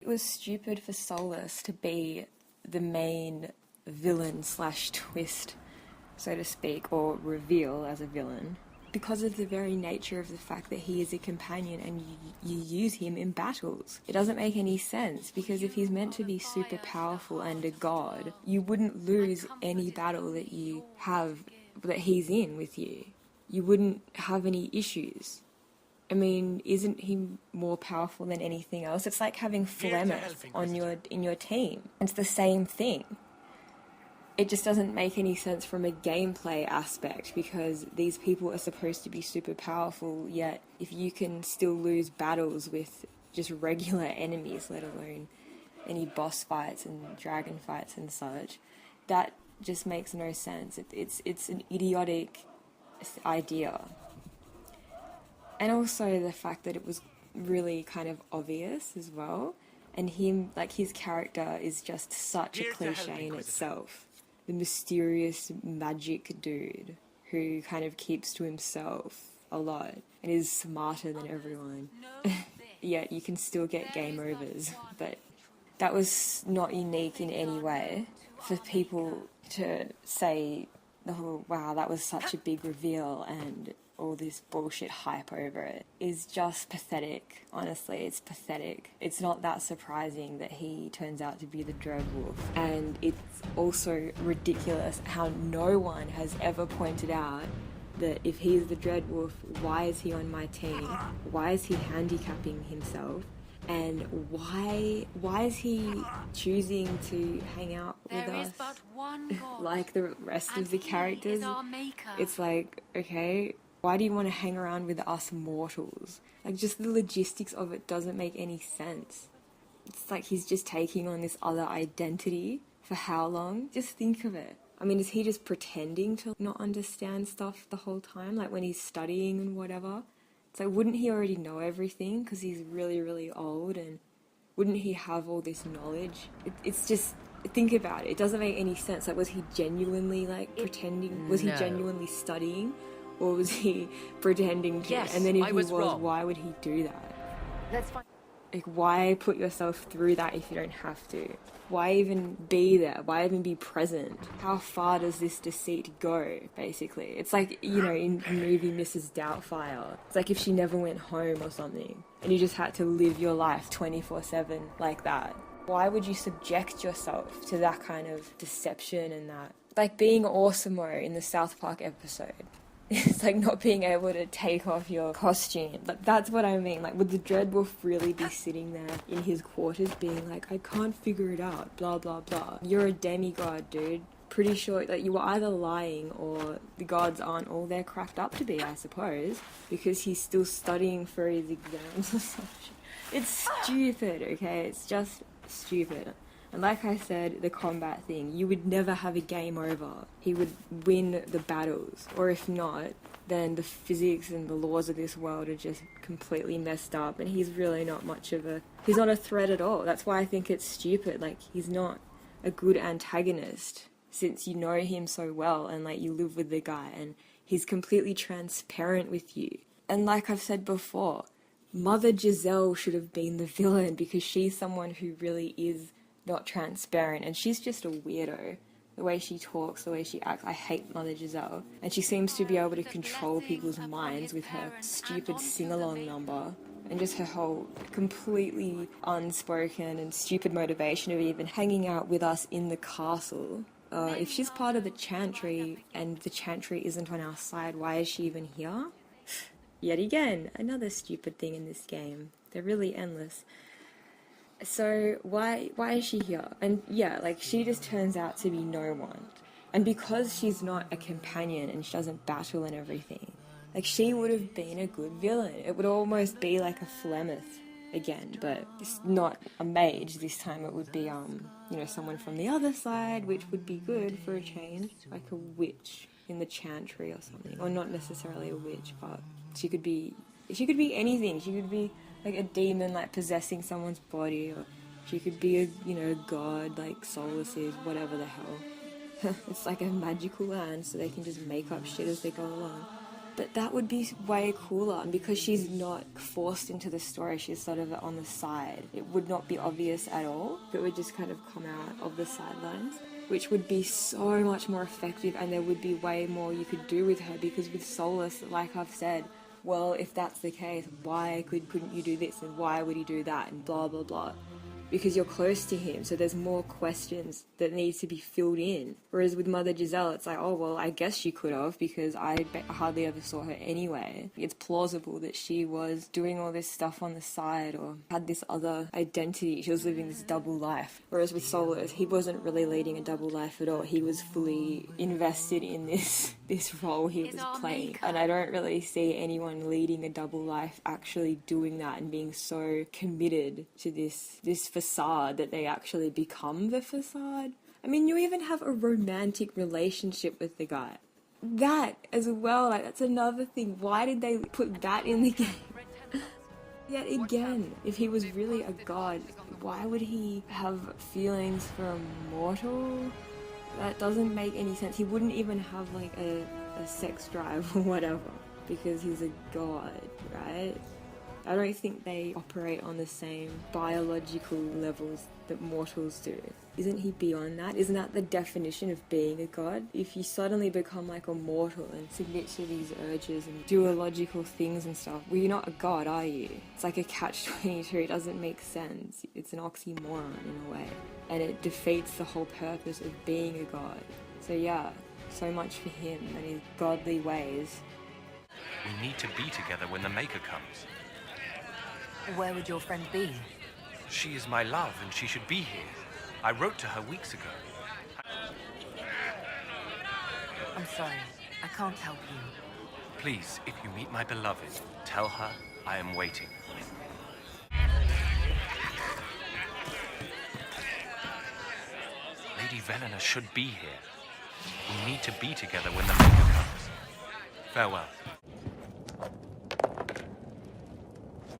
it was stupid for Solas to be the main villain slash twist, so to speak, or reveal as a villain, because of the very nature of the fact that he is a companion and you use him in battles. It doesn't make any sense, because if he's meant to be super powerful and a god, you wouldn't lose any battle that you have, that he's in with you. You wouldn't have any issues. I mean, isn't he more powerful than anything else? It's like having Flemeth in your team. It's the same thing. It just doesn't make any sense from a gameplay aspect, because these people are supposed to be super powerful, yet if you can still lose battles with just regular enemies, let alone any boss fights and dragon fights and such, that just makes no sense. It's an idiotic idea. And also the fact that it was really kind of obvious as well, and him, like, his character is just such a cliche in itself. The mysterious magic dude who kind of keeps to himself a lot and is smarter than everyone. Yet you can still get game overs, but that was not unique in any way. For people to say, oh wow, that was such a big reveal and all this bullshit hype over it, is just pathetic. Honestly, it's pathetic. It's not that surprising that he turns out to be the Dreadwolf. And it's also ridiculous how no one has ever pointed out that if he's the Dreadwolf, why is he on my team? Why is he handicapping himself? And why is he choosing to hang out with us like the rest of the characters? It's like, okay, why do you want to hang around with us mortals? Like, just the logistics of it doesn't make any sense. It's like he's just taking on this other identity for how long? Just think of it. I mean, is he just pretending to not understand stuff the whole time? Like when he's studying and whatever? It's like, wouldn't he already know everything because he's really, really old, and wouldn't he have all this knowledge? It's just, think about it. It doesn't make any sense. Like, was he genuinely, like, pretending? Was he genuinely studying? Or was he pretending to? Yes, and then if I he was was, wrong. why would he do that? That's fine. Like, why put yourself through that if you don't have to? Why even be there? Why even be present? How far does this deceit go, basically? It's like, you know, in the movie Mrs. Doubtfire. It's like if she never went home or something, and you just had to live your life 24/7 like that. Why would you subject yourself to that kind of deception and that? Like being Awesomeo in the South Park episode. It's like not being able to take off your costume. Like, that's what I mean. Like, would the Dreadwolf really be sitting there in his quarters being like, I can't figure it out, blah, blah, blah. You're a demigod, dude. Pretty sure that you were either lying or the gods aren't all they're cracked up to be, I suppose, because he's still studying for his exams or something. It's stupid, okay? It's just stupid. And like I said, the combat thing, you would never have a game over. He would win the battles. Or if not, then the physics and the laws of this world are just completely messed up, and he's really not much of a... He's not a threat at all. That's why I think it's stupid. Like, he's not a good antagonist, since you know him so well and, like, you live with the guy, and he's completely transparent with you. And like I've said before, Mother Giselle should have been the villain, because she's someone who really is not transparent, and she's just a weirdo. The way she talks, the way she acts, I hate Mother Giselle. And she seems to be able to control people's minds with her stupid sing-along number, and just her whole completely unspoken and stupid motivation of even hanging out with us in the castle. If she's part of the Chantry, and the Chantry isn't on our side, why is she even here? Yet again, another stupid thing in this game. They're really endless. So why is she here? And yeah, like, she just turns out to be no one. And because she's not a companion and she doesn't battle and everything, like, she would have been a good villain. It would almost be like a Flemeth again, but it's not a mage this time. It would be you know, someone from the other side, which would be good for a change, like a witch in the Chantry or something. Or not necessarily a witch, but she could be anything. She could be like a demon, like, possessing someone's body, or she could be a, you know, god, like Solas is, whatever the hell. It's like a magical land, so they can just make up shit as they go along. But that would be way cooler, and because she's not forced into the story, she's sort of on the side. It would not be obvious at all. It would just kind of come out of the sidelines, which would be so much more effective, and there would be way more you could do with her, because with Solas, like I've said, well, if that's the case, why couldn't you do this, and why would he do that, and blah, blah, blah. Because you're close to him, so there's more questions that need to be filled in. Whereas with Mother Giselle, it's like, oh, well, I guess she could have, because I hardly ever saw her anyway. It's plausible that she was doing all this stuff on the side, or had this other identity. She was living this double life. Whereas with Solas, he wasn't really leading a double life at all. He was fully invested in this role he was playing. And I don't really see anyone leading a double life actually doing that and being so committed to this facade that they actually become the facade. I mean, you even have a romantic relationship with the guy. That as well, like, that's another thing. Why did they put that in the game? Yet again, if he was really a god, why would he have feelings for a mortal? That doesn't make any sense. He wouldn't even have like a sex drive or whatever, because he's a god, right? I don't think they operate on the same biological levels that mortals do. Isn't he beyond that? Isn't that the definition of being a god? If you suddenly become like a mortal and submit to these urges and do illogical things and stuff, well, you're not a god, are you? It's like a catch-22. It doesn't make sense. It's an oxymoron in a way. And it defeats the whole purpose of being a god. So yeah, so much for him and his godly ways. We need to be together when the Maker comes. Where would your friend be? She is my love, and she should be here. I wrote to her weeks ago. I'm sorry, I can't help you. Please, if you meet my beloved, tell her I am waiting. Lady Velena should be here. We need to be together when the Maker comes. Farewell.